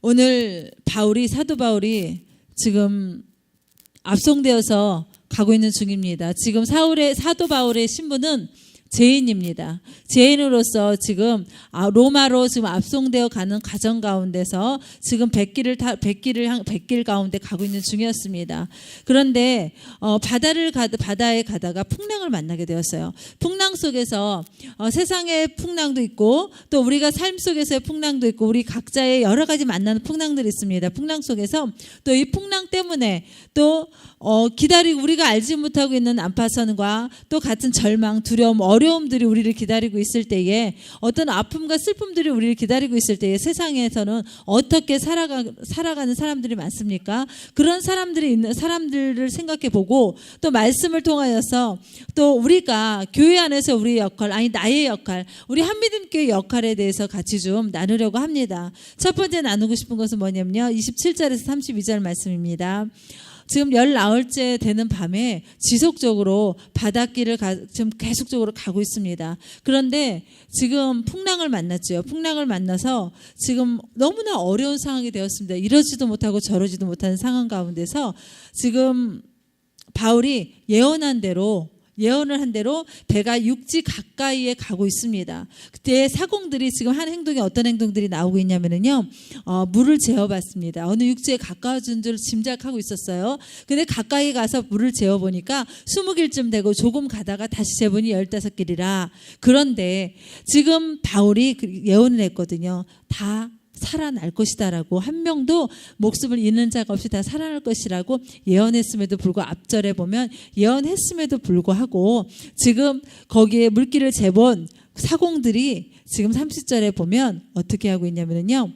오늘 사도 바울이 지금 압송되어서 가고 있는 중입니다. 지금 사도 바울의 신분은 죄인입니다. 죄인으로서 지금 로마로 지금 압송되어 가는 과정 가운데서 지금 백길 가운데 가고 있는 중이었습니다. 그런데 바다에 가다가 풍랑을 만나게 되었어요. 풍랑 속에서 세상의 풍랑도 있고 또 우리가 삶 속에서의 풍랑도 있고 우리 각자의 여러 가지 만나는 풍랑들이 있습니다. 풍랑 속에서 또 이 풍랑 때문에 또 기다리고 우리가 알지 못하고 있는 안팎선과 또 같은 절망, 두려움, 어려움들이 우리를 기다리고 있을 때에 어떤 아픔과 슬픔들이 우리를 기다리고 있을 때에 세상에서는 어떻게 살아가는 사람들이 많습니까? 그런 사람들을 생각해 보고 또 말씀을 통하여서 또 우리가 교회 안에서 우리의 역할, 나의 역할, 우리 한미듬교회 역할에 대해서 같이 좀 나누려고 합니다. 첫 번째 나누고 싶은 것은 뭐냐면요. 27절에서 32절 말씀입니다. 지금 19일째 되는 밤에 지속적으로 바닷길을 지금 계속적으로 가고 있습니다. 그런데 지금 풍랑을 만났죠. 풍랑을 만나서 지금 너무나 어려운 상황이 되었습니다. 이러지도 못하고 저러지도 못하는 상황 가운데서 지금 바울이 예언을 한 대로 배가 육지 가까이에 가고 있습니다. 그때 사공들이 지금 한 행동이 어떤 행동들이 나오고 있냐면요. 물을 재어봤습니다. 어느 육지에 가까워진 줄 짐작하고 있었어요. 근데 가까이 가서 물을 재어보니까 20길쯤 되고 조금 가다가 다시 재보니 15길이라. 그런데 지금 바울이 예언을 했거든요. 다 살아날 것이다라고, 한 명도 목숨을 잃는 자가 없이 다 살아날 것이라고 예언했음에도 불구하고 앞절에 보면 예언했음에도 불구하고 지금 거기에 물길을 재본 사공들이 지금 30절에 보면 어떻게 하고 있냐면요.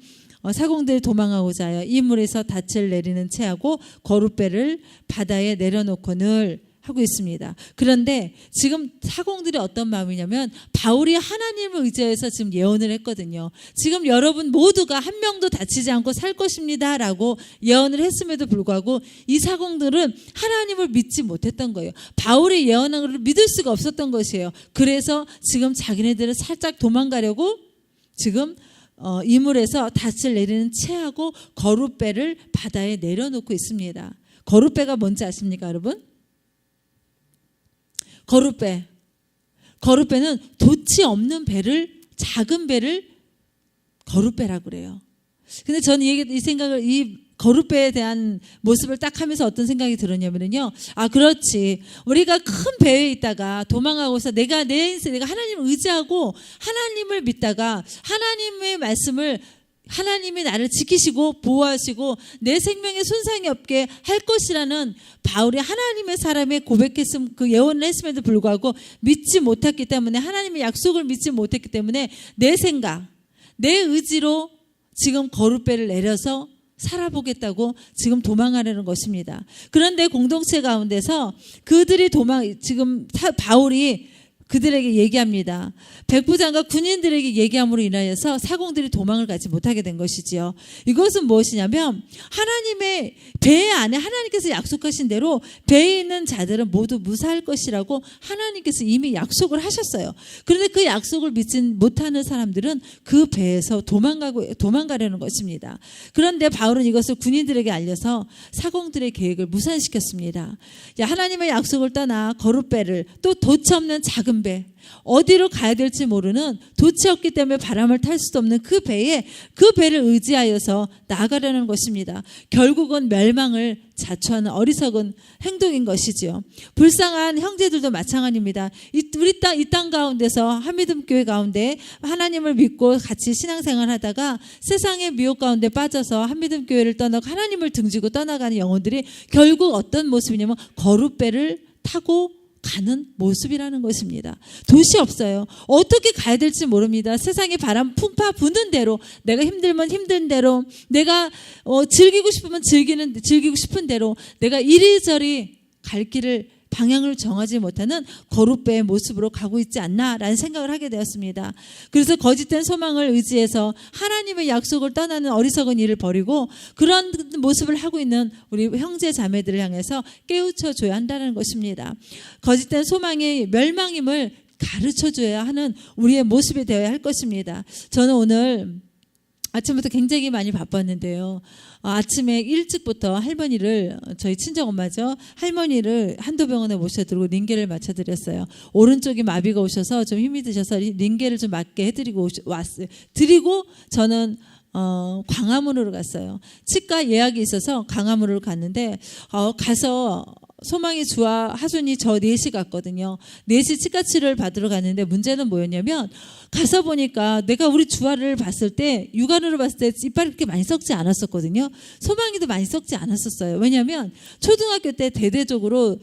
사공들이 도망하고자 하여 이 물에서 닻을 내리는 채하고 거룻배를 바다에 내려놓고는 하고 있습니다. 그런데 지금 사공들이 어떤 마음이냐면 바울이 하나님을 의지해서 지금 예언을 했거든요. 지금 여러분 모두가 한 명도 다치지 않고 살 것입니다 라고 예언을 했음에도 불구하고 이 사공들은 하나님을 믿지 못했던 거예요. 바울의 예언한 것을 믿을 수가 없었던 것이에요. 그래서 지금 자기네들은 살짝 도망가려고 지금 이물에서 닻을 내리는 채하고 거룻배를 바다에 내려놓고 있습니다. 거룻배가 뭔지 아십니까 여러분? 거룻배는 돛이 없는 작은 배를 거룻배라고 그래요. 근데 저는 이 거룻배에 대한 모습을 딱 하면서 어떤 생각이 들었냐면요. 그렇지. 우리가 큰 배에 있다가 도망하고서 내가 내 인생, 내가 하나님을 의지하고 하나님을 믿다가 하나님의 말씀을 하나님이 나를 지키시고 보호하시고 내 생명에 손상이 없게 할 것이라는 바울이 하나님의 사람의 고백했음, 그 예언을 했음에도 불구하고 믿지 못했기 때문에, 하나님의 약속을 믿지 못했기 때문에 내 생각, 내 의지로 지금 거룻배를 내려서 살아보겠다고 지금 도망하려는 것입니다. 그런데 공동체 가운데서 지금 바울이 그들에게 얘기합니다. 백부장과 군인들에게 얘기함으로 인하여서 사공들이 도망을 가지 못하게 된 것이지요. 이것은 무엇이냐면 하나님의 배 안에 하나님께서 약속하신 대로 배에 있는 자들은 모두 무사할 것이라고 하나님께서 이미 약속을 하셨어요. 그런데 그 약속을 믿지 못하는 사람들은 그 배에서 도망가려는 것입니다. 그런데 바울은 이것을 군인들에게 알려서 사공들의 계획을 무산시켰습니다. 하나님의 약속을 떠나 거룻배를, 또 돛 없는 작은 배, 어디로 가야 될지 모르는, 돛이 없기 때문에 바람을 탈 수도 없는 그 배를 의지하여서 나아가려는 것입니다. 결국은 멸망을 자초하는 어리석은 행동인 것이지요. 불쌍한 형제들도 마찬가지입니다. 이 땅 가운데서 한미듬교회 가운데 하나님을 믿고 같이 신앙생활 하다가 세상의 미혹 가운데 빠져서 한미듬교회를 떠나고 하나님을 등지고 떠나가는 영혼들이 결국 어떤 모습이냐면 거룻배를 타고 가는 모습이라는 것입니다. 돛이 없어요. 어떻게 가야 될지 모릅니다. 세상의 바람 풍파 부는 대로, 내가 힘들면 힘든 대로, 내가 즐기고 싶으면 즐기고 싶은 대로, 내가 이리저리 갈 길을, 방향을 정하지 못하는 거룻배의 모습으로 가고 있지 않나라는 생각을 하게 되었습니다. 그래서 거짓된 소망을 의지해서 하나님의 약속을 떠나는 어리석은 일을 벌이고 그런 모습을 하고 있는 우리 형제 자매들을 향해서 깨우쳐줘야 한다는 것입니다. 거짓된 소망의 멸망임을 가르쳐줘야 하는 우리의 모습이 되어야 할 것입니다. 저는 오늘 아침부터 굉장히 많이 바빴는데요. 아침에 일찍부터 할머니를, 저희 친정엄마죠, 할머니를 한도병원에 모셔드리고 링겔을 맞춰드렸어요. 오른쪽이 마비가 오셔서 좀 힘이 드셔서 링겔을 좀 맞게 해드리고 왔어요. 드리고 저는 광화문으로 갔어요. 치과 예약이 있어서 광화문으로 갔는데 가서 소망이 주와 하순이 저 넷이 갔거든요. 넷이 치과 치료를 받으러 갔는데 문제는 뭐였냐면, 가서 보니까 내가 우리 주아를 봤을 때, 육안으로 봤을 때 이빨이 그렇게 많이 썩지 않았었거든요. 소망이도 많이 썩지 않았었어요. 왜냐하면 초등학교 때 대대적으로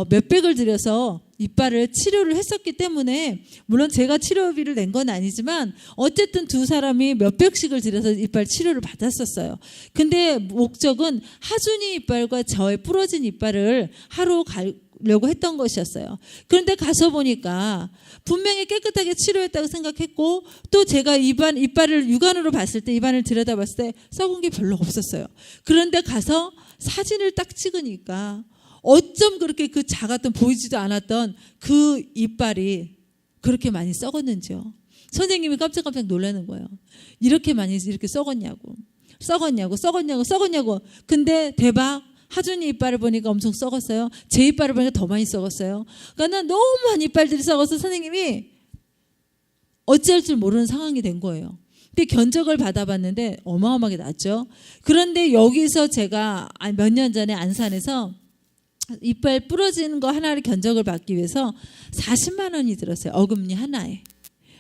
몇백을 들여서 이빨을 치료를 했었기 때문에, 물론 제가 치료비를 낸 건 아니지만 어쨌든 두 사람이 몇백씩을 들여서 이빨 치료를 받았었어요. 근데 목적은 하준이 이빨과 저의 부러진 이빨을 하러 가려고 했던 것이었어요. 그런데 가서 보니까 분명히 깨끗하게 치료했다고 생각했고, 또 제가 이빨을 육안으로 봤을 때, 입안을 들여다봤을 때 썩은 게 별로 없었어요. 그런데 가서 사진을 딱 찍으니까 어쩜 그렇게 그 작았던, 보이지도 않았던 그 이빨이 그렇게 많이 썩었는지요. 선생님이 깜짝깜짝 놀라는 거예요. 이렇게 많이 이렇게 썩었냐고. 근데 대박, 하준이 이빨을 보니까 엄청 썩었어요. 제 이빨을 보니까 더 많이 썩었어요. 그러니까 너무한 이빨들이 썩어서 선생님이 어찌할 줄 모르는 상황이 된 거예요. 근데 견적을 받아봤는데 어마어마하게 났죠. 그런데 여기서 제가 몇 년 전에 안산에서 이빨 부러지는 거 하나를 견적을 받기 위해서 40만 원이 들었어요. 어금니 하나에.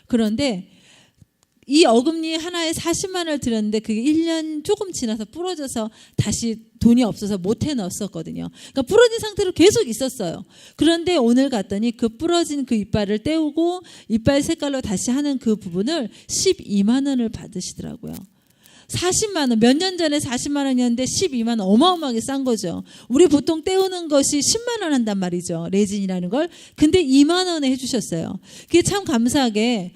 그런데 이 어금니 하나에 40만 원을 들였는데 그게 1년 조금 지나서 부러져서 다시 돈이 없어서 못 해넣었었거든요. 그러니까 부러진 상태로 계속 있었어요. 그런데 오늘 갔더니 그 부러진 그 이빨을 떼우고 이빨 색깔로 다시 하는 그 부분을 12만 원을 받으시더라고요. 40만 원, 몇 년 전에 40만 원이었는데 12만 원, 어마어마하게 싼 거죠. 우리 보통 떼우는 것이 10만 원 한단 말이죠. 레진이라는 걸. 근데 2만 원에 해주셨어요. 그게 참 감사하게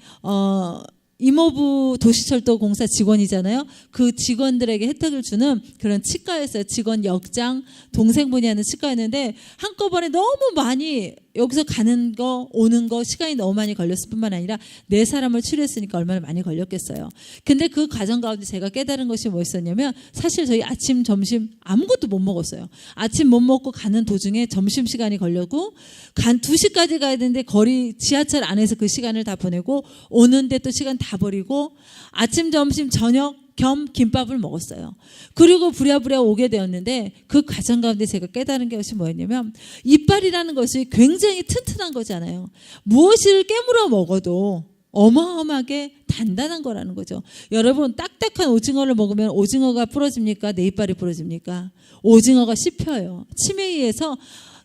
이모부 도시철도공사 직원이잖아요. 그 직원들에게 혜택을 주는 그런 치과였어요. 직원 역장, 동생분이 하는 치과였는데 한꺼번에 너무 많이 여기서 가는 거 오는 거 시간이 너무 많이 걸렸을 뿐만 아니라 네 사람을 치료했으니까 얼마나 많이 걸렸겠어요. 근데 그 과정 가운데 제가 깨달은 것이 뭐였었냐면, 사실 저희 아침 점심 아무것도 못 먹었어요. 아침 못 먹고 가는 도중에 점심시간이 걸렸고 2시까지 가야 되는데 거리 지하철 안에서 그 시간을 다 보내고 오는데 또 시간 다 버리고 아침 점심 저녁 겸 김밥을 먹었어요. 그리고 부랴부랴 오게 되었는데 그 과정 가운데 제가 깨달은 것이 뭐였냐면, 이빨이라는 것이 굉장히 튼튼한 거잖아요. 무엇을 깨물어 먹어도 어마어마하게 단단한 거라는 거죠. 여러분, 딱딱한 오징어를 먹으면 오징어가 부러집니까? 내 이빨이 부러집니까? 오징어가 씹혀요. 침에 의해서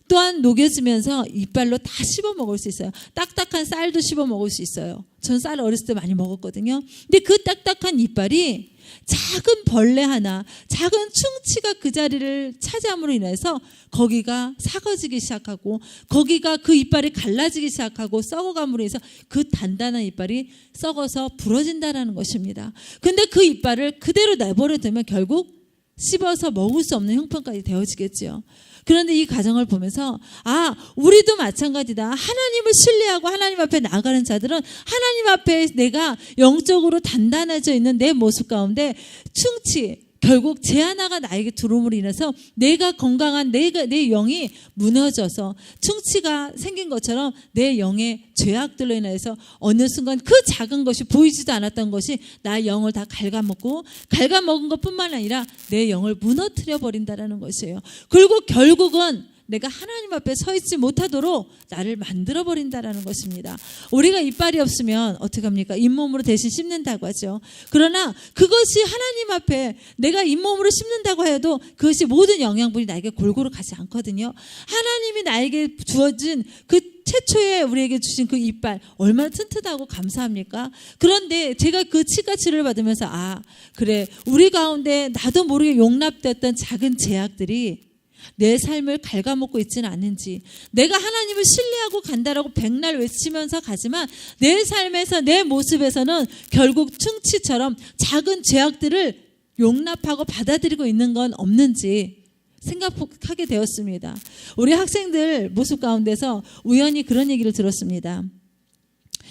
또한 녹여지면서 이빨로 다 씹어 먹을 수 있어요. 딱딱한 쌀도 씹어 먹을 수 있어요. 전 쌀 어렸을 때 많이 먹었거든요. 근데 그 딱딱한 이빨이 작은 벌레 하나, 작은 충치가 그 자리를 차지함으로 인해서 거기가 사거지기 시작하고 거기가 그 이빨이 갈라지기 시작하고 썩어감으로 해서 그 단단한 이빨이 썩어서 부러진다는 것입니다. 근데 그 이빨을 그대로 내버려 두면 결국 씹어서 먹을 수 없는 형편까지 되어지겠지요. 그런데 이 과정을 보면서 우리도 마찬가지다. 하나님을 신뢰하고 하나님 앞에 나아가는 자들은 하나님 앞에 내가 영적으로 단단해져 있는 내 모습 가운데 충치, 결국 재 하나가 나에게 들어옴으로 인해서 내가 건강한 내 영이 무너져서 충치가 생긴 것처럼 내 영의 죄악들로 인해서 어느 순간 그 작은 것이 보이지도 않았던 것이 나의 영을 다 갉아먹은 것뿐만 아니라 내 영을 무너뜨려 버린다는 것이에요. 그리고 결국은 내가 하나님 앞에 서 있지 못하도록 나를 만들어버린다는 것입니다. 우리가 이빨이 없으면 어떻게 합니까? 잇몸으로 대신 씹는다고 하죠. 그러나 그것이 하나님 앞에 내가 잇몸으로 씹는다고 해도 그것이 모든 영양분이 나에게 골고루 가지 않거든요. 하나님이 나에게 주어진 그 최초에 우리에게 주신 그 이빨 얼마나 튼튼하고 감사합니까? 그런데 제가 그 치과 치료를 받으면서 그래, 우리 가운데 나도 모르게 용납됐던 작은 제약들이 내 삶을 갉아먹고 있지는 않는지, 내가 하나님을 신뢰하고 간다라고 백날 외치면서 가지만 내 삶에서 내 모습에서는 결국 충치처럼 작은 죄악들을 용납하고 받아들이고 있는 건 없는지 생각하게 되었습니다. 우리 학생들 모습 가운데서 우연히 그런 얘기를 들었습니다.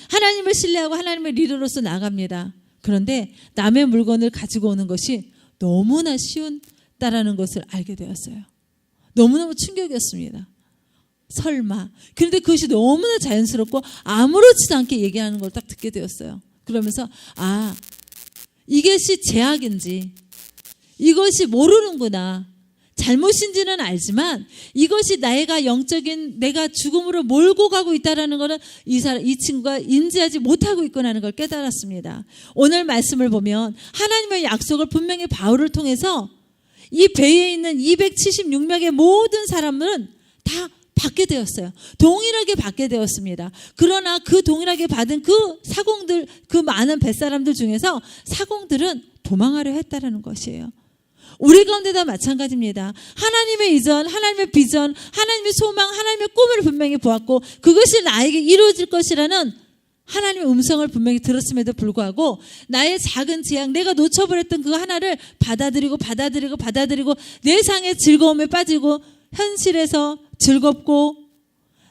하나님을 신뢰하고 하나님의 리더로서 나갑니다. 그런데 남의 물건을 가지고 오는 것이 너무나 쉬운다라는 것을 알게 되었어요. 너무너무 충격이었습니다. 설마. 그런데 그것이 너무나 자연스럽고 아무렇지도 않게 얘기하는 걸 딱 듣게 되었어요. 그러면서 이것이 제약인지, 이것이 모르는구나, 잘못인지는 알지만 이것이 내가 영적인 내가 죽음으로 몰고 가고 있다는 것은 이 친구가 인지하지 못하고 있구나는 걸 깨달았습니다. 오늘 말씀을 보면 하나님의 약속을 분명히 바울을 통해서 이 배에 있는 276명의 모든 사람들은 다 받게 되었어요. 동일하게 받게 되었습니다. 그러나 그 동일하게 받은 그 사공들, 그 많은 뱃사람들 중에서 사공들은 도망하려 했다라는 것이에요. 우리 가운데도 마찬가지입니다. 하나님의 이전, 하나님의 비전, 하나님의 소망, 하나님의 꿈을 분명히 보았고 그것이 나에게 이루어질 것이라는 하나님의 음성을 분명히 들었음에도 불구하고 나의 작은 재앙, 내가 놓쳐버렸던 그 하나를 받아들이고 내 상의 즐거움에 빠지고 현실에서 즐겁고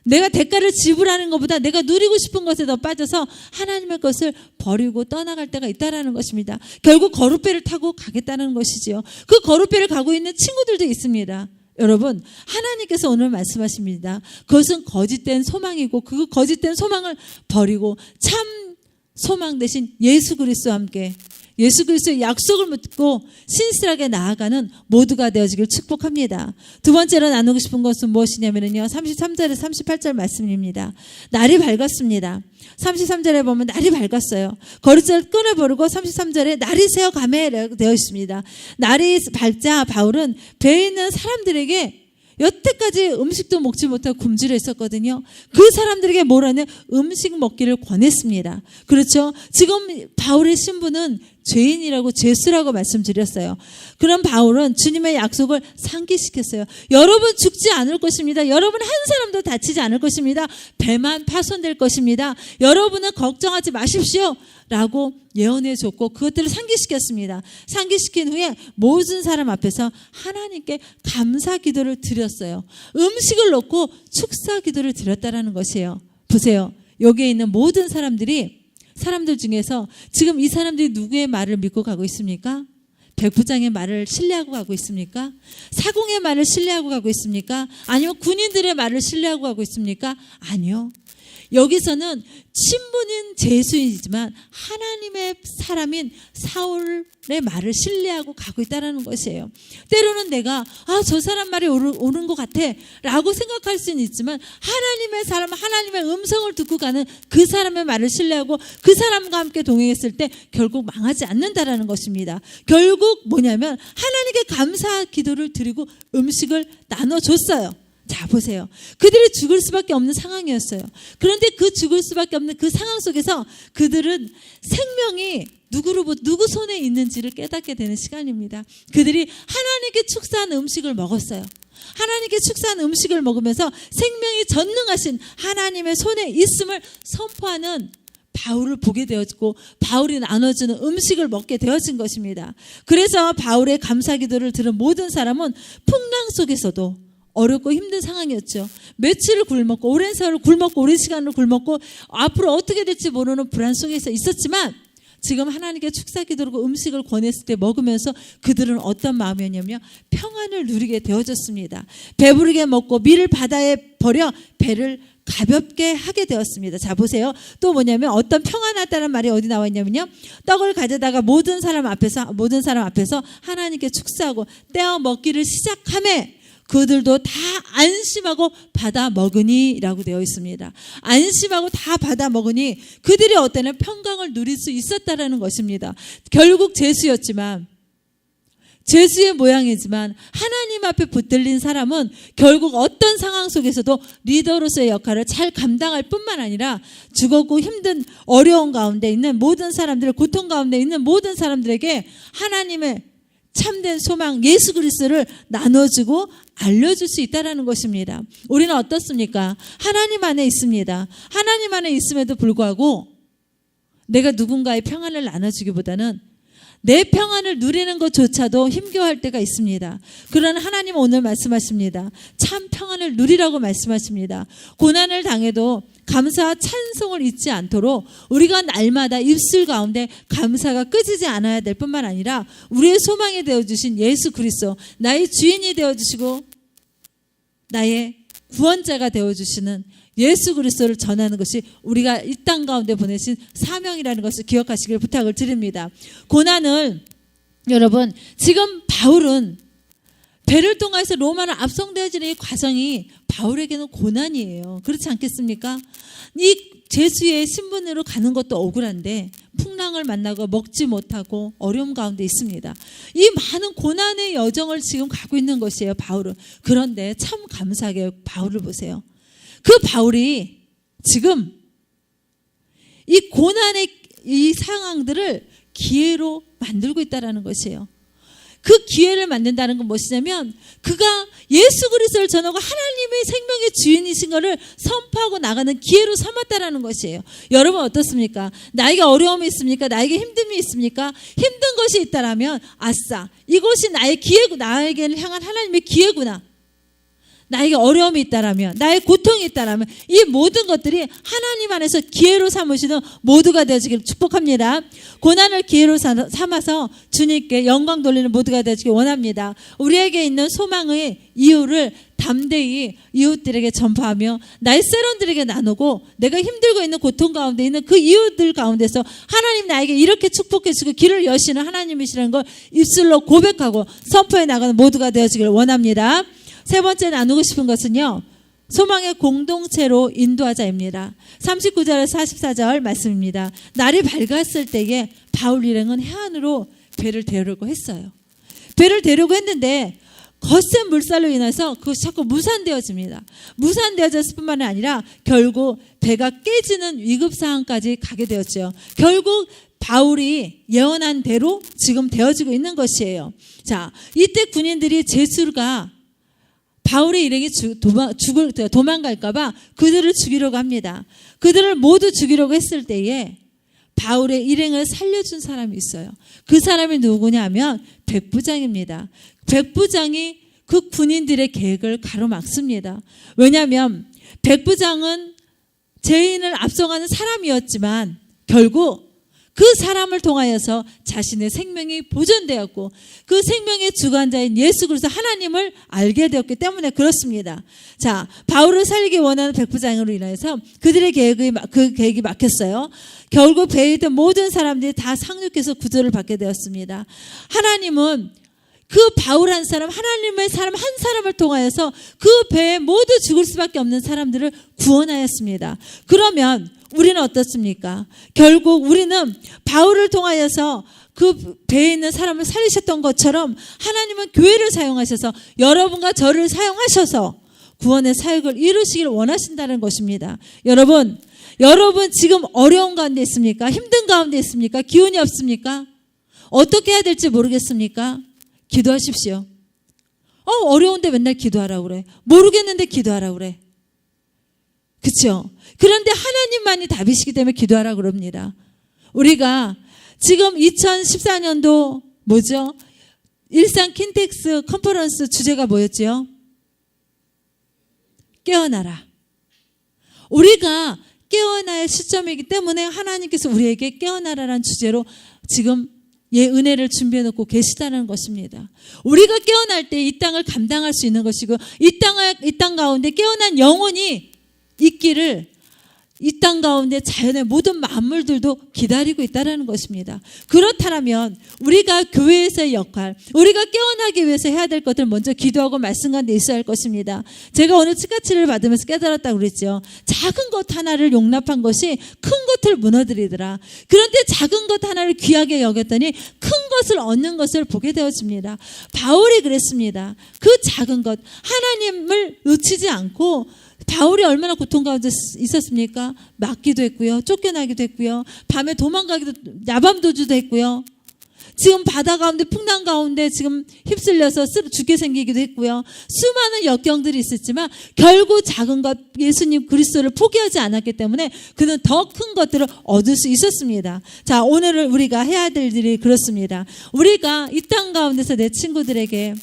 내가 대가를 지불하는 것보다 내가 누리고 싶은 것에 더 빠져서 하나님의 것을 버리고 떠나갈 때가 있다라는 것입니다. 결국 거룻배를 타고 가겠다는 것이지요. 그 거룻배를 가고 있는 친구들도 있습니다. 여러분, 하나님께서 오늘 말씀하십니다. 그것은 거짓된 소망이고 그 거짓된 소망을 버리고 참 소망 대신 예수 그리스도와 함께 예수 그리스도의 약속을 묻고 신실하게 나아가는 모두가 되어지길 축복합니다. 두 번째로 나누고 싶은 것은 무엇이냐면요, 33절에서 38절 말씀입니다. 날이 밝았습니다. 33절에 보면 날이 밝았어요. 거리줄을 끊어버리고 33절에 날이 새어 가매 되어 있습니다. 날이 밝자 바울은 배에 있는 사람들에게 여태까지 음식도 먹지 못하고 굶주려 있었거든요. 그 사람들에게 뭐라냐? 음식 먹기를 권했습니다. 그렇죠? 지금 바울의 신분은 죄인이라고 죄수라고 말씀드렸어요. 그럼 바울은 주님의 약속을 상기시켰어요. 여러분 죽지 않을 것입니다. 여러분 한 사람도 다치지 않을 것입니다. 배만 파손될 것입니다. 여러분은 걱정하지 마십시오 라고 예언해 줬고 그것들을 상기시켰습니다. 상기시킨 후에 모든 사람 앞에서 하나님께 감사 기도를 드렸어요. 음식을 놓고 축사 기도를 드렸다라는 것이에요. 보세요. 여기에 있는 모든 사람들 중에서 지금 이 사람들이 누구의 말을 믿고 가고 있습니까? 백부장의 말을 신뢰하고 가고 있습니까? 사공의 말을 신뢰하고 가고 있습니까? 아니면 군인들의 말을 신뢰하고 가고 있습니까? 아니요. 여기서는 친분인 제수이지만 하나님의 사람인 사울의 말을 신뢰하고 가고 있다는 것이에요. 때로는 내가 저 사람 말이 옳은 것 같아 라고 생각할 수는 있지만 하나님의 사람, 하나님의 음성을 듣고 가는 그 사람의 말을 신뢰하고 그 사람과 함께 동행했을 때 결국 망하지 않는다라는 것입니다. 결국 뭐냐면 하나님께 감사 기도를 드리고 음식을 나눠줬어요. 자, 보세요. 그들이 죽을 수밖에 없는 상황이었어요. 그런데 그 죽을 수밖에 없는 그 상황 속에서 그들은 생명이 누구 손에 있는지를 깨닫게 되는 시간입니다. 그들이 하나님께 축사한 음식을 먹었어요. 하나님께 축사한 음식을 먹으면서 생명이 전능하신 하나님의 손에 있음을 선포하는 바울을 보게 되었고 바울이 나눠주는 음식을 먹게 되어진 것입니다. 그래서 바울의 감사 기도를 들은 모든 사람은 풍랑 속에서도 어렵고 힘든 상황이었죠. 며칠을 굶었고 오랜 세월을 굶었고 오랜 시간을 굶었고 앞으로 어떻게 될지 모르는 불안 속에서 있었지만 지금 하나님께 축사 기도로 음식을 권했을 때 먹으면서 그들은 어떤 마음이었냐면 평안을 누리게 되어졌습니다. 배부르게 먹고 밀을 바다에 버려 배를 가볍게 하게 되었습니다. 자, 보세요. 또 뭐냐면 어떤 평안하다는 말이 어디 나와 있냐면요. 떡을 가져다가 모든 사람 앞에서 하나님께 축사하고 떼어 먹기를 시작하매 그들도 다 안심하고 받아 먹으니 라고 되어 있습니다. 안심하고 다 받아 먹으니 그들이 어때는 평강을 누릴 수 있었다라는 것입니다. 결국 제수였지만 제수의 모양이지만 하나님 앞에 붙들린 사람은 결국 어떤 상황 속에서도 리더로서의 역할을 잘 감당할 뿐만 아니라 죽었고 힘든 어려운 가운데 있는 모든 사람들, 고통 가운데 있는 모든 사람들에게 하나님의 참된 소망 예수 그리스도를 나눠주고 알려줄 수 있다는 것입니다. 우리는 어떻습니까? 하나님 안에 있습니다. 하나님 안에 있음에도 불구하고 내가 누군가의 평안을 나눠주기보다는 내 평안을 누리는 것조차도 힘겨워할 때가 있습니다. 그러나 하나님은 오늘 말씀하십니다. 참 평안을 누리라고 말씀하십니다. 고난을 당해도 감사와 찬송을 잊지 않도록 우리가 날마다 입술 가운데 감사가 끄지지 않아야 될 뿐만 아니라 우리의 소망이 되어주신 예수 그리스도, 나의 주인이 되어주시고 나의 구원자가 되어주시는 예수 그리스도를 전하는 것이 우리가 이 땅 가운데 보내신 사명이라는 것을 기억하시길 부탁을 드립니다. 고난을, 여러분, 지금 바울은 배를 통해서 로마로 압송되어지는 이 과정이 바울에게는 고난이에요. 그렇지 않겠습니까? 이 제수의 신분으로 가는 것도 억울한데 풍랑을 만나고 먹지 못하고 어려움 가운데 있습니다. 이 많은 고난의 여정을 지금 가고 있는 것이에요, 바울은. 그런데 참 감사하게 바울을 보세요. 그 바울이 지금 이 고난의 이 상황들을 기회로 만들고 있다는 것이에요. 그 기회를 만든다는 건 무엇이냐면 그가 예수 그리스도를 전하고 하나님의 생명의 주인이신 것을 선포하고 나가는 기회로 삼았다는 것이에요. 여러분 어떻습니까? 나에게 어려움이 있습니까? 나에게 힘듦이 있습니까? 힘든 것이 있다라면 아싸, 이것이 나의 기회고, 나에게는 향한 하나님의 기회구나. 나에게 어려움이 있다라면, 나의 고통이 있다라면 이 모든 것들이 하나님 안에서 기회로 삼으시는 모두가 되어지기를 축복합니다. 고난을 기회로 삼아서 주님께 영광 돌리는 모두가 되어지길 원합니다. 우리에게 있는 소망의 이유를 담대히 이웃들에게 전파하며 나의 세론들에게 나누고 내가 힘들고 있는 고통 가운데 있는 그 이웃들 가운데서 하나님 나에게 이렇게 축복해 주시고 길을 여시는 하나님이시라는 걸 입술로 고백하고 선포해 나가는 모두가 되어지길 원합니다. 세 번째 나누고 싶은 것은요, 소망의 공동체로 인도하자입니다. 39절에서 44절 말씀입니다. 날이 밝았을 때에 바울 일행은 해안으로 배를 데려오려고 했어요. 배를 데려오고 했는데 거센 물살로 인해서 그것이 자꾸 무산되어집니다. 무산되어졌을 뿐만 아니라 결국 배가 깨지는 위급 상황까지 가게 되었죠. 결국 바울이 예언한 대로 지금 되어지고 있는 것이에요. 자, 이때 군인들이 제수가 바울의 일행이 도망갈까봐 그들을 죽이려고 합니다. 그들을 모두 죽이려고 했을 때에 바울의 일행을 살려준 사람이 있어요. 그 사람이 누구냐면 백부장입니다. 백부장이 그 군인들의 계획을 가로막습니다. 왜냐하면 백부장은 죄인을 앞서가는 사람이었지만 결국 그 사람을 통하여서 자신의 생명이 보존되었고 그 생명의 주관자인 예수 그리스도 하나님을 알게 되었기 때문에 그렇습니다. 자, 바울을 살리기 원하는 백부장으로 인해서 그들의 계획이 막혔어요. 결국 배에 있던 모든 사람들이 다 상륙해서 구조를 받게 되었습니다. 하나님은 그 바울 한 사람, 하나님의 사람 한 사람을 통하여서 그 배에 모두 죽을 수밖에 없는 사람들을 구원하였습니다. 그러면 우리는 어떻습니까? 결국 우리는 바울을 통하여서 그 배에 있는 사람을 살리셨던 것처럼 하나님은 교회를 사용하셔서 여러분과 저를 사용하셔서 구원의 사역을 이루시길 원하신다는 것입니다. 여러분 지금 어려운 가운데 있습니까? 힘든 가운데 있습니까? 기운이 없습니까? 어떻게 해야 될지 모르겠습니까? 기도하십시오. 어려운데 맨날 기도하라고 그래. 모르겠는데 기도하라고 그래. 그렇죠? 그런데 하나님만이 답이시기 때문에 기도하라고 그럽니다. 우리가 지금 2014년도 뭐죠? 일산 킨텍스 컨퍼런스 주제가 뭐였죠? 깨어나라. 우리가 깨어나야 시점이기 때문에 하나님께서 우리에게 깨어나라라는 주제로 지금 은혜를 준비해 놓고 계시다는 것입니다. 우리가 깨어날 때 이 땅을 감당할 수 있는 것이고 이 땅 가운데 깨어난 영혼이 있기를 이 땅 가운데 자연의 모든 만물들도 기다리고 있다는 것입니다. 그렇다면 우리가 교회에서의 역할, 우리가 깨어나기 위해서 해야 될 것을 먼저 기도하고 말씀 가운데 있어야 할 것입니다. 제가 오늘 치카치를 받으면서 깨달았다고 그랬죠. 작은 것 하나를 용납한 것이 큰 것을 무너뜨리더라. 그런데 작은 것 하나를 귀하게 여겼더니 큰 것을 얻는 것을 보게 되어집니다. 바울이 그랬습니다. 그 작은 것, 하나님을 놓치지 않고 바울이 얼마나 고통 가운데 있었습니까? 맞기도 했고요. 쫓겨나기도 했고요. 밤에 도망가기도, 야밤도주도 했고요. 지금 바다 가운데 풍랑 가운데 지금 휩쓸려서 죽게 생기기도 했고요. 수많은 역경들이 있었지만 결국 작은 것 예수님 그리스도를 포기하지 않았기 때문에 그는 더 큰 것들을 얻을 수 있었습니다. 자, 오늘 우리가 해야 될 일이 그렇습니다. 우리가 이 땅 가운데서 내 친구들에게,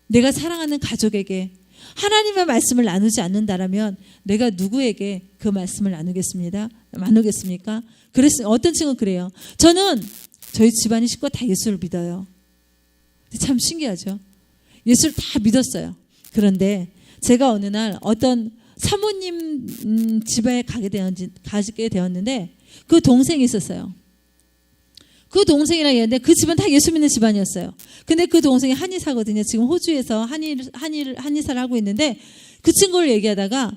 내가 사랑하는 가족에게 하나님의 말씀을 나누지 않는다라면 내가 누구에게 그 말씀을 나누겠습니까? 어떤 친구는 그래요. 저는 저희 집안의 식구가 다 예수를 믿어요. 참 신기하죠. 예수를 다 믿었어요. 그런데 제가 어느 날 어떤 사모님 집에 가게 되었는데 그 동생이 있었어요. 그 동생이랑 얘기했는데 그 집은 다 예수 믿는 집안이었어요. 근데 그 동생이 한의사거든요. 지금 호주에서 한의사를 하고 있는데 그 친구를 얘기하다가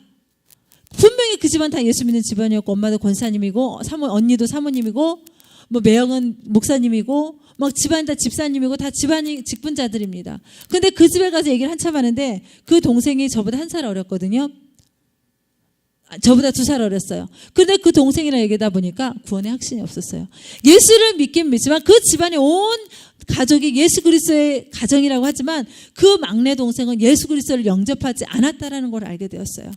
분명히 그 집안 다 예수 믿는 집안이었고 엄마도 권사님이고 언니도 사모님이고 뭐 매형은 목사님이고 막 집안 다 집사님이고 다 집안이 직분자들입니다. 근데 그 집에 가서 얘기를 한참 하는데 그 동생이 저보다 1살 어렸거든요. 저보다 2살 어렸어요. 근데 그 동생이랑 얘기하다 보니까 구원의 확신이 없었어요. 예수를 믿긴 믿지만 그 집안의 온 가족이 예수 그리스도의 가정이라고 하지만 그 막내 동생은 예수 그리스도를 영접하지 않았다라는 걸 알게 되었어요.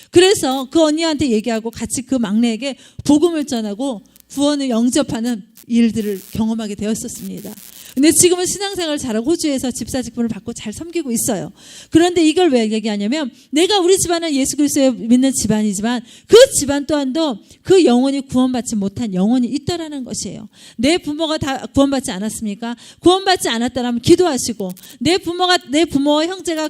그래서 그 언니한테 얘기하고 같이 그 막내에게 복음을 전하고 구원을 영접하는 일들을 경험하게 되었었습니다. 근데 지금은 신앙생활을 잘하고 호주에서 집사 직분을 받고 잘 섬기고 있어요. 그런데 이걸 왜 얘기하냐면 내가 우리 집안은 예수 그리스도를 믿는 집안이지만 그 집안 또한도 그 영혼이 구원받지 못한 영혼이 있다라는 것이에요. 내 부모가 다 구원받지 않았습니까? 구원받지 않았다라면 기도하시고 내 부모와 형제가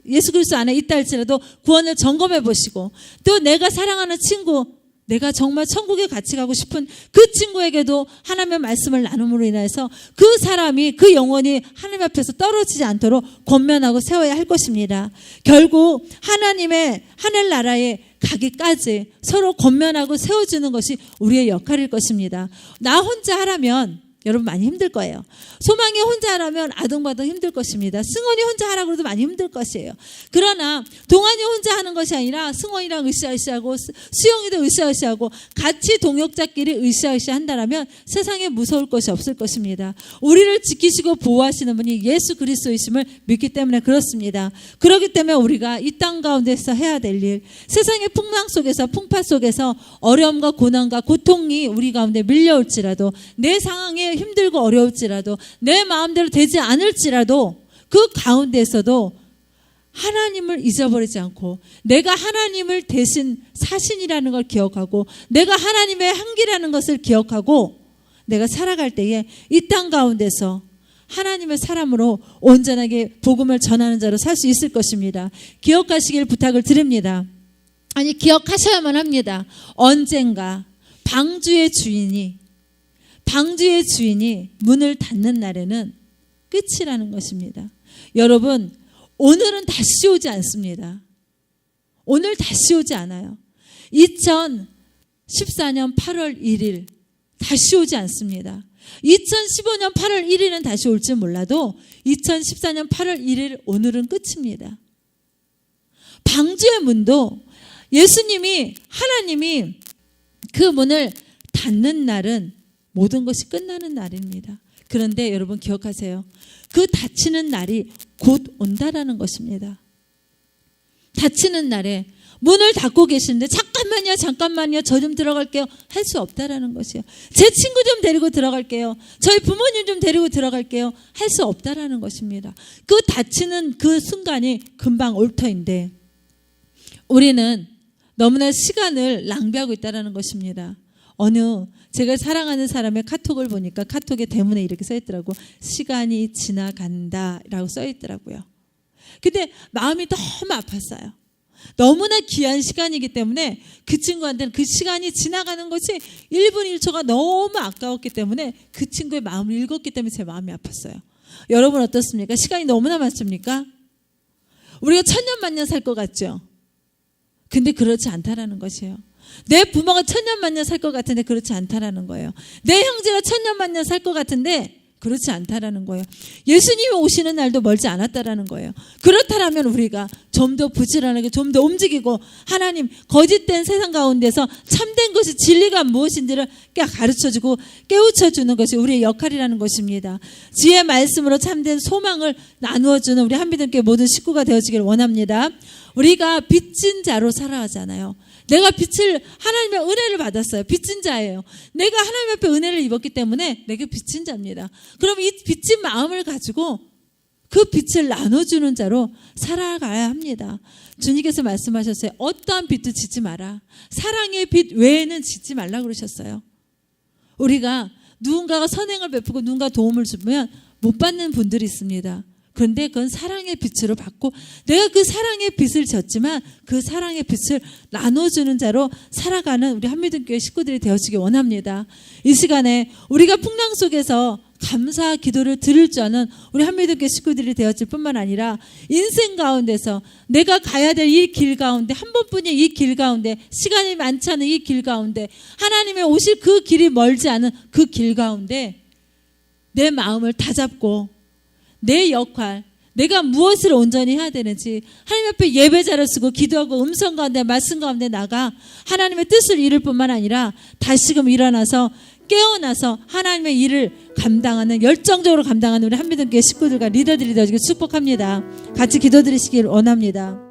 예수 그리스도 안에 있다 할지라도 구원을 점검해 보시고 또 내가 사랑하는 친구 내가 정말 천국에 같이 가고 싶은 그 친구에게도 하나님의 말씀을 나눔으로 인해서 그 사람이 그 영혼이 하나님 앞에서 떨어지지 않도록 권면하고 세워야 할 것입니다. 결국 하나님의 하늘나라에 가기까지 서로 권면하고 세워주는 것이 우리의 역할일 것입니다. 나 혼자 하라면 여러분 많이 힘들 거예요. 소망이 혼자 하라면 아등바등 힘들 것입니다. 승원이 혼자 하라고 해도 많이 힘들 것이에요. 그러나 동안이 혼자 하는 것이 아니라 승원이랑 으쌰으쌰하고 수영이도 으쌰으쌰하고 같이 동역자끼리 으쌰으쌰 한다라면 세상에 무서울 것이 없을 것입니다. 우리를 지키시고 보호하시는 분이 예수 그리스도이심을 믿기 때문에 그렇습니다. 그렇기 때문에 우리가 이 땅 가운데서 해야 될 일, 세상의 풍랑 속에서 풍파 속에서 어려움과 고난과 고통이 우리 가운데 밀려올지라도 내 상황에 힘들고 어려울지라도 내 마음대로 되지 않을지라도 그 가운데서도 하나님을 잊어버리지 않고 내가 하나님을 대신 사신이라는 걸 기억하고 내가 하나님의 한계라는 것을 기억하고 내가 살아갈 때에 이 땅 가운데서 하나님의 사람으로 온전하게 복음을 전하는 자로 살 수 있을 것입니다. 기억하시길 부탁을 드립니다. 아니 기억하셔야만 합니다. 언젠가 방주의 주인이 문을 닫는 날에는 끝이라는 것입니다. 여러분, 오늘은 다시 오지 않습니다. 오늘 다시 오지 않아요. 2014년 8월 1일 다시 오지 않습니다. 2015년 8월 1일은 다시 올지 몰라도 2014년 8월 1일 오늘은 끝입니다. 방주의 문도 하나님이 그 문을 닫는 날은 모든 것이 끝나는 날입니다. 그런데 여러분 기억하세요. 그 닫히는 날이 곧 온다라는 것입니다. 닫히는 날에 문을 닫고 계시는데 잠깐만요 저 좀 들어갈게요 할 수 없다라는 것이에요. 제 친구 좀 데리고 들어갈게요. 저희 부모님 좀 데리고 들어갈게요 할 수 없다라는 것입니다. 그 닫히는 그 순간이 금방 올 터인데 우리는 너무나 시간을 낭비하고 있다라는 것입니다. 제가 사랑하는 사람의 카톡을 보니까 카톡에 대문에 이렇게 써있더라고. 시간이 지나간다라고 써있더라고요. 근데 마음이 너무 아팠어요. 너무나 귀한 시간이기 때문에 그 친구한테는 그 시간이 지나가는 것이 1분 1초가 너무 아까웠기 때문에 그 친구의 마음을 읽었기 때문에 제 마음이 아팠어요. 여러분 어떻습니까? 시간이 너무나 많습니까? 우리가 천년만년 살 것 같죠? 근데 그렇지 않다라는 것이에요. 내 부모가 천년만년 살 것 같은데 그렇지 않다라는 거예요. 내 형제가 천년만년 살 것 같은데 그렇지 않다라는 거예요. 예수님이 오시는 날도 멀지 않았다라는 거예요. 그렇다면 우리가 좀 더 부지런하게 좀 더 움직이고 하나님 거짓된 세상 가운데서 참된 것이 진리가 무엇인지를 가르쳐주고 깨우쳐주는 것이 우리의 역할이라는 것입니다. 지혜의 말씀으로 참된 소망을 나누어주는 우리 한비전교회 모든 식구가 되어지기를 원합니다. 우리가 빚진 자로 살아가잖아요. 내가 하나님의 은혜를 받았어요. 빚진 자예요. 내가 하나님 앞에 은혜를 입었기 때문에 내게 빚진 자입니다. 그럼 이 빚진 마음을 가지고 그 빚을 나눠주는 자로 살아가야 합니다. 주님께서 말씀하셨어요. 어떠한 빚도 짓지 마라. 사랑의 빚 외에는 짓지 말라 그러셨어요. 우리가 누군가가 선행을 베푸고 누군가 도움을 주면 못 받는 분들이 있습니다. 그런데 그건 사랑의 빛으로 받고 내가 그 사랑의 빛을 졌지만 그 사랑의 빛을 나눠주는 자로 살아가는 우리 한미전교회 식구들이 되어지기 원합니다. 이 시간에 우리가 풍랑 속에서 감사 기도를 드릴 줄 아는 우리 한미전교회 식구들이 되어질 뿐만 아니라 인생 가운데서 내가 가야 될 이 길 가운데 한 번뿐인 이 길 가운데 시간이 많지 않은 이 길 가운데 하나님의 오실 그 길이 멀지 않은 그 길 가운데 내 마음을 다잡고 내 역할, 내가 무엇을 온전히 해야 되는지 하나님 앞에 예배자를 쓰고 기도하고 음성 가운데 말씀 가운데 나가 하나님의 뜻을 이룰 뿐만 아니라 다시금 일어나서 깨어나서 하나님의 일을 감당하는 열정적으로 감당하는 우리 한미전교회 식구들과 리더들이 되어지길 축복합니다. 같이 기도드리시길 원합니다.